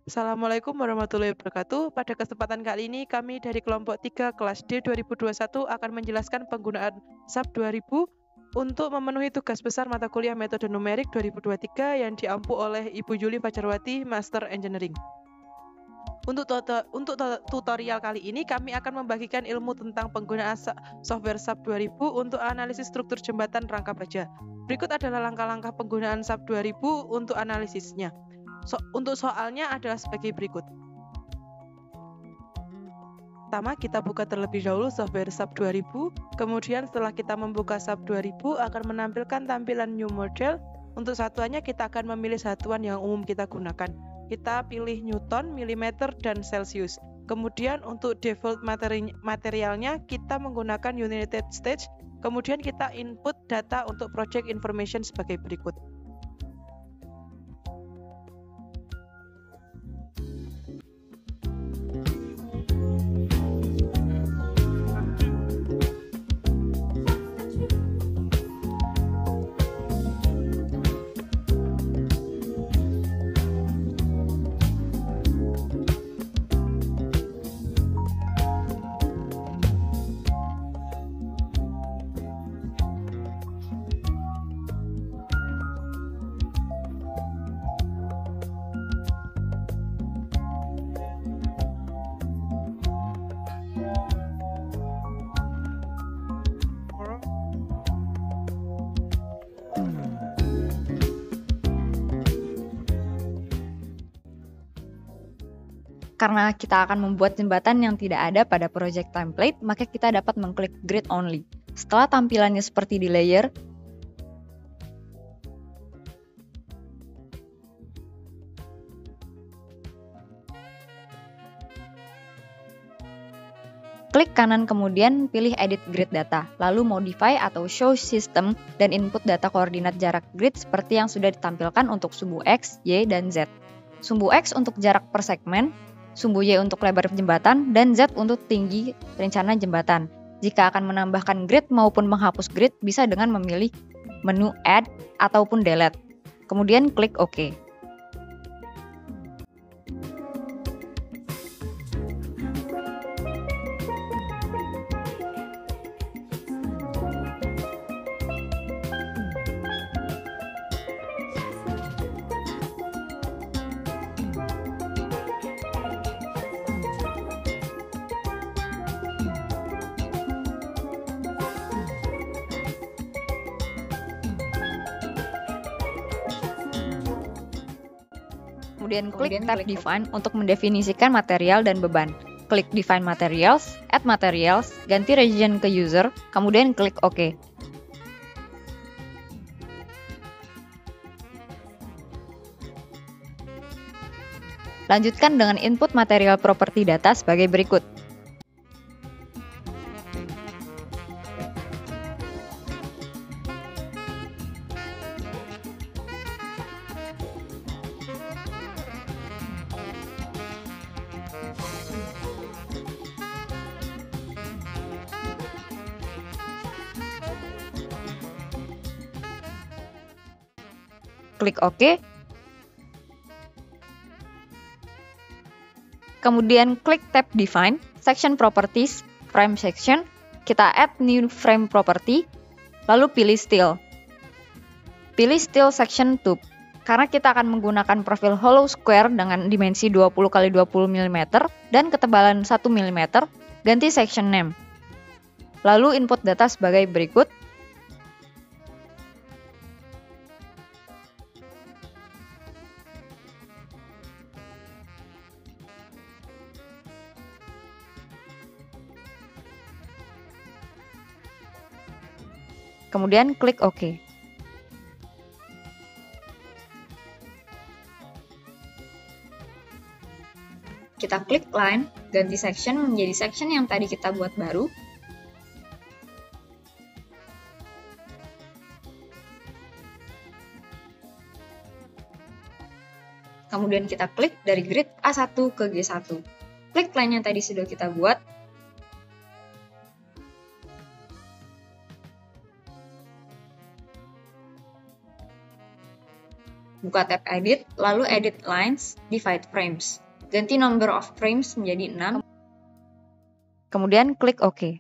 Assalamualaikum warahmatullahi wabarakatuh. Pada kesempatan kali ini kami dari kelompok 3 kelas D 2021 akan menjelaskan penggunaan SAP 2000 untuk memenuhi tugas besar mata kuliah metode numerik 2023 yang diampu oleh Ibu Yuli Fajarwati, Master Engineering. Untuk tutorial kali ini kami akan membagikan ilmu tentang penggunaan software SAP 2000 untuk analisis struktur jembatan rangka baja. Berikut adalah langkah-langkah penggunaan SAP 2000 untuk analisisnya. Untuk soalnya adalah sebagai berikut. Pertama, kita buka terlebih dahulu software SAP 2000. Kemudian setelah kita membuka SAP 2000 akan menampilkan tampilan new model. Untuk satuannya kita akan memilih satuan yang umum kita gunakan. Kita pilih Newton, milimeter, dan Celsius. Kemudian untuk default materialnya kita menggunakan United States. Kemudian kita input data untuk project information sebagai berikut. Karena kita akan membuat jembatan yang tidak ada pada project template, maka kita dapat mengklik Grid Only. Setelah tampilannya seperti di layer, klik kanan kemudian pilih Edit Grid Data, lalu Modify atau Show System dan input data koordinat jarak grid seperti yang sudah ditampilkan untuk sumbu X, Y, dan Z. Sumbu X untuk jarak per segmen, sumbu Y untuk lebar jembatan, dan Z untuk tinggi rencana jembatan. Jika akan menambahkan grid maupun menghapus grid, bisa dengan memilih menu Add ataupun Delete. Kemudian klik OK. Kemudian klik tab Define untuk mendefinisikan material dan beban. Klik Define Materials, Add Materials, ganti region ke User, kemudian klik OK. Lanjutkan dengan input material property data sebagai berikut. Klik OK. Kemudian klik tab Define, Section Properties, Frame Section. Kita add new frame property, lalu pilih Steel. Pilih Steel Section Tube. Karena kita akan menggunakan profil hollow square dengan dimensi 20x20 mm dan ketebalan 1 mm, ganti section name. Lalu input data sebagai berikut. Kemudian klik OK. Kita klik Line, ganti section menjadi section yang tadi kita buat baru. Kemudian kita klik dari grid A1 ke G1. Klik line yang tadi sudah kita buat. buka tab edit, lalu edit lines, divide frames. Ganti number of frames menjadi 6. Kemudian klik OK.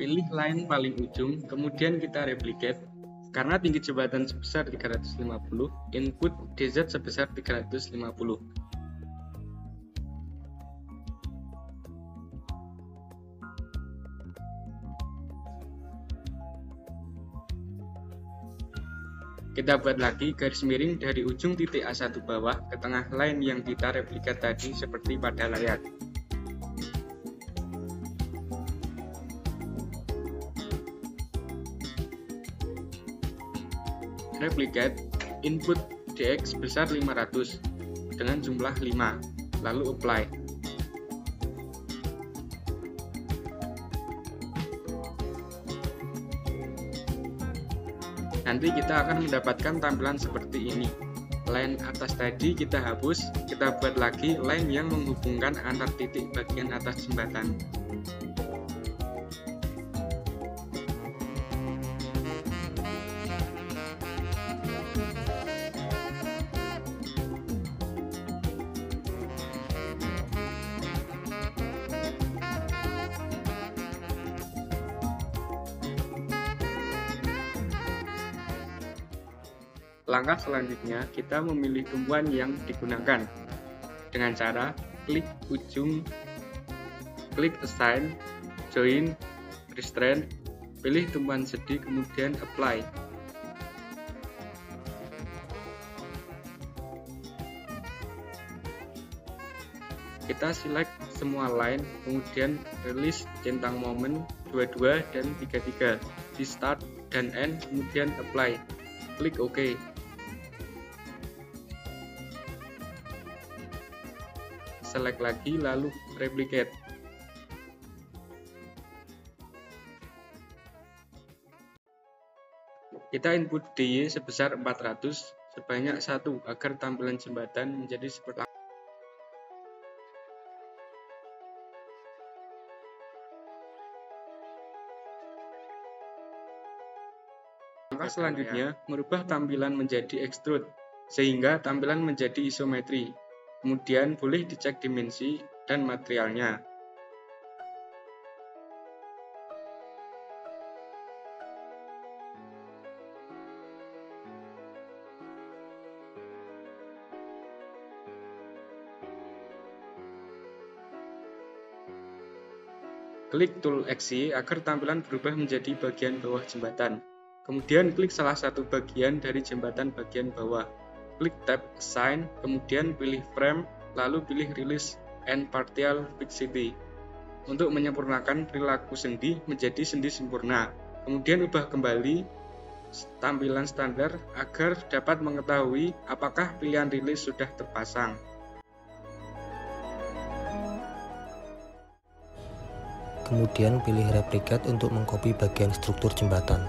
Pilih line paling ujung, kemudian kita replicate. Karena tinggi jembatan sebesar 350, input DZ sebesar 350. Kita buat lagi garis miring dari ujung titik A1 bawah ke tengah line yang kita replicate tadi seperti pada layar. Replicate, input DX sebesar 500 dengan jumlah 5, lalu apply. Nanti kita akan mendapatkan tampilan seperti ini. Line atas tadi kita hapus, kita buat lagi line yang menghubungkan antar titik bagian atas jembatan. Langkah selanjutnya, kita memilih tumpuan yang digunakan dengan cara klik ujung, klik assign, join, restrain, pilih tumpuan sedi, kemudian apply. Kita select semua line, kemudian release centang momen 22 dan 33 di start dan end, kemudian apply. Klik OK. Select lagi, lalu replicate. Kita input DY sebesar 400 sebanyak 1 agar tampilan jembatan menjadi seperti Langkah selanjutnya, merubah tampilan menjadi extrude sehingga tampilan menjadi isometri. Kemudian boleh dicek dimensi dan materialnya. Klik tool XY agar tampilan berubah menjadi bagian bawah jembatan. Kemudian klik salah satu bagian dari jembatan bagian bawah. Klik tab Assign, kemudian pilih Frame, lalu pilih Release and Partial Fixity untuk menyempurnakan perilaku sendi menjadi sendi sempurna. Kemudian ubah kembali tampilan standar agar dapat mengetahui apakah pilihan release sudah terpasang. Kemudian pilih Replicate untuk mengcopy bagian struktur jembatan.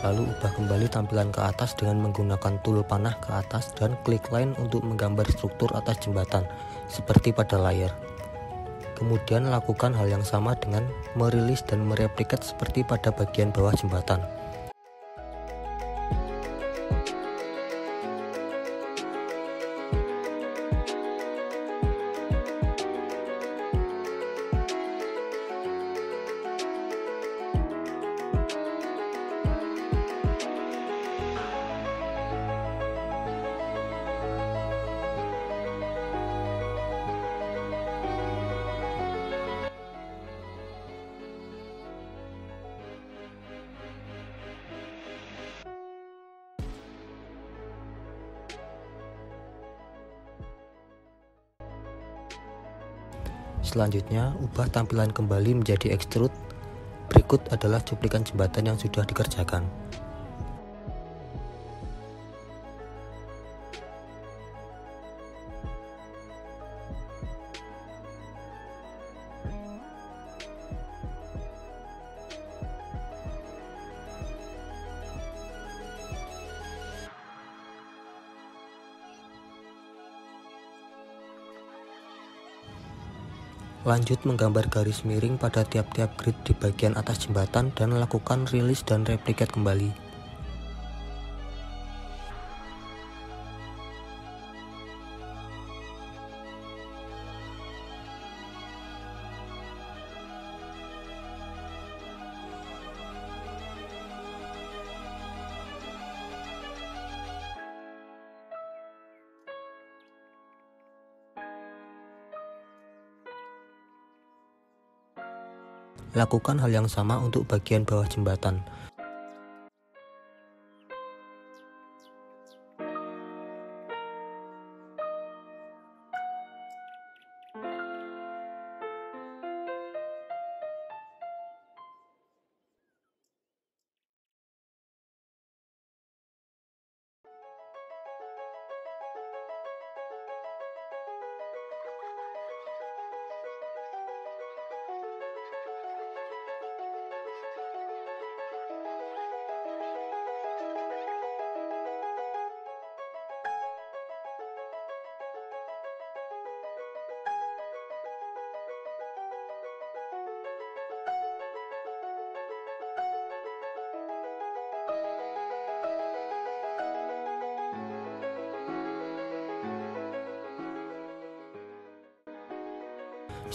Lalu ubah kembali tampilan ke atas dengan menggunakan tool panah ke atas dan klik line untuk menggambar struktur atas jembatan seperti pada layar. Kemudian lakukan hal yang sama dengan merilis dan mereplicate seperti pada bagian bawah jembatan. Selanjutnya, ubah tampilan kembali menjadi extrude. Berikut adalah cuplikan jembatan yang sudah dikerjakan. Lanjut menggambar garis miring pada tiap-tiap grid di bagian atas jembatan dan lakukan release dan replicate kembali. Lakukan hal yang sama untuk bagian bawah jembatan.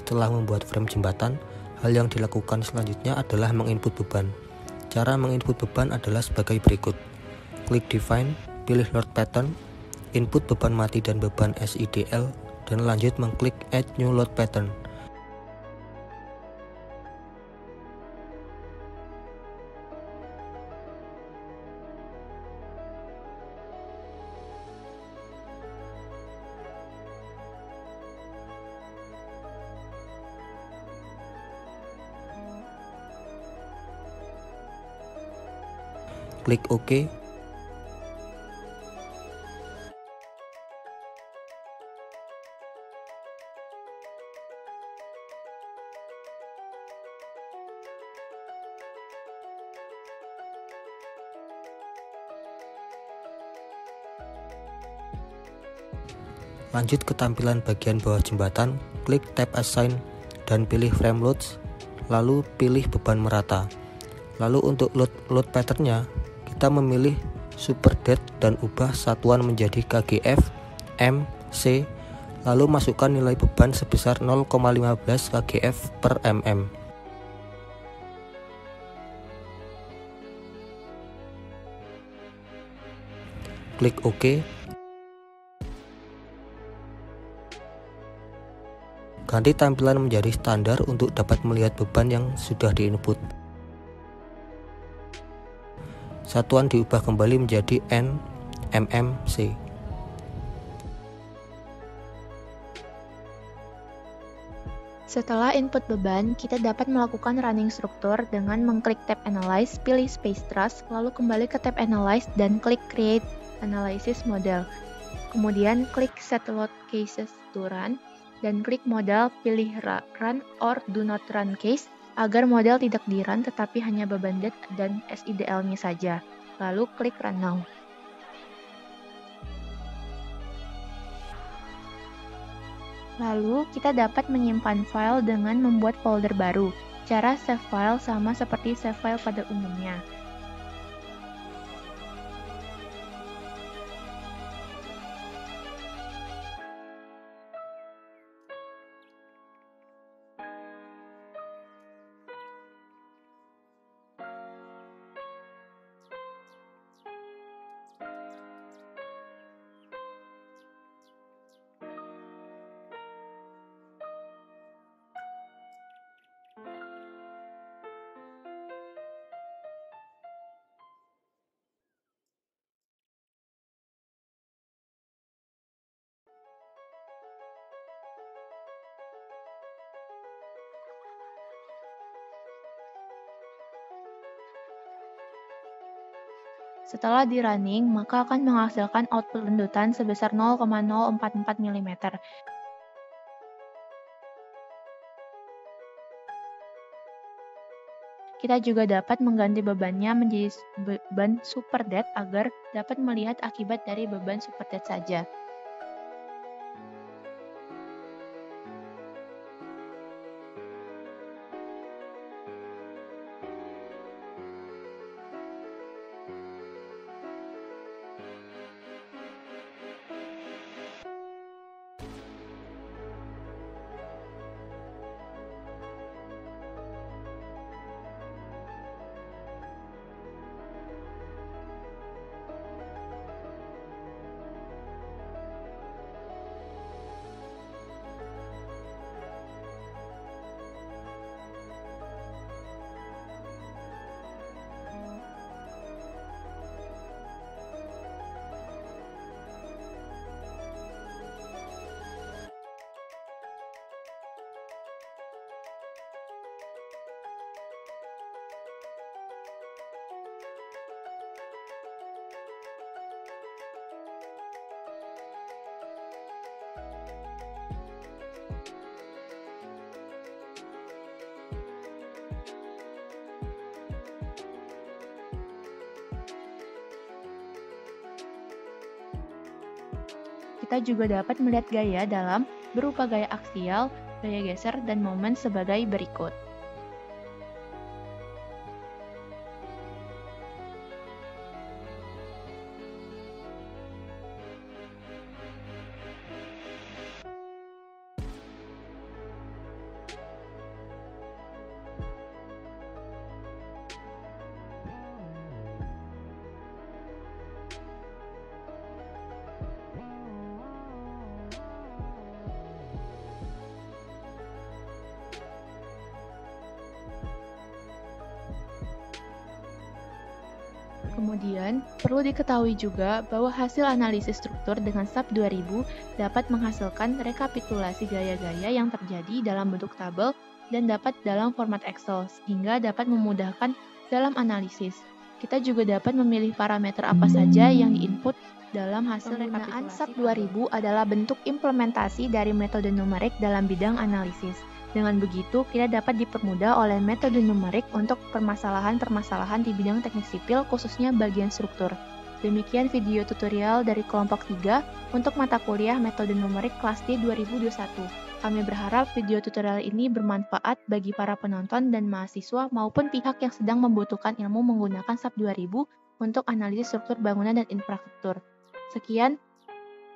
Setelah membuat frame jembatan, hal yang dilakukan selanjutnya adalah menginput beban. Cara menginput beban adalah sebagai berikut. Klik Define, pilih Load Pattern, input beban mati dan beban SIDL, dan lanjut mengklik Add New Load Pattern. Klik OK. Lanjut ke tampilan bagian bawah jembatan, klik tab Assign dan pilih Frame Loads, lalu pilih beban merata. Lalu untuk load patternnya, kita memilih Super Dead dan ubah satuan menjadi KGF, M, C, lalu masukkan nilai beban sebesar 0,15 KGF per mm. Klik OK. Ganti tampilan menjadi standar untuk dapat melihat beban yang sudah diinput. Satuan diubah kembali menjadi N, mm, C. Setelah input beban, kita dapat melakukan running struktur dengan mengklik tab Analyze, pilih Space Truss, lalu kembali ke tab Analyze dan klik Create Analysis Model. Kemudian klik Set Load Cases to Run, dan klik modal, pilih Run or Do Not Run Case, agar model tidak di-run tetapi hanya beban dead dan SIDL-nya saja. Lalu klik Run Now. Lalu, kita dapat menyimpan file dengan membuat folder baru. Cara save file sama seperti save file pada umumnya. Setelah di-running, maka akan menghasilkan output lendutan sebesar 0,044 mm. Kita juga dapat mengganti bebannya menjadi beban Super Dead agar dapat melihat akibat dari beban Super Dead saja. Kita juga dapat melihat gaya dalam berupa gaya aksial, gaya geser, dan momen sebagai berikut. Kemudian, perlu diketahui juga bahwa hasil analisis struktur dengan SAP 2000 dapat menghasilkan rekapitulasi gaya-gaya yang terjadi dalam bentuk tabel dan dapat dalam format Excel, sehingga dapat memudahkan dalam analisis. Kita juga dapat memilih parameter apa saja yang diinput dalam hasil Penggunaan rekapitulasi. SAP 2000 adalah bentuk implementasi dari metode numerik dalam bidang analisis. Dengan begitu, kita dapat dipermudah oleh metode numerik untuk permasalahan-permasalahan di bidang teknik sipil, khususnya bagian struktur. Demikian video tutorial dari kelompok 3 untuk mata kuliah metode numerik kelas D 2021. Kami berharap video tutorial ini bermanfaat bagi para penonton dan mahasiswa maupun pihak yang sedang membutuhkan ilmu menggunakan SAP 2000 untuk analisis struktur bangunan dan infrastruktur. Sekian.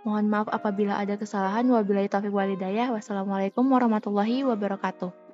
Mohon maaf apabila ada kesalahan. Wabillahi taufiq wal hidayah. Wassalamualaikum warahmatullahi wabarakatuh.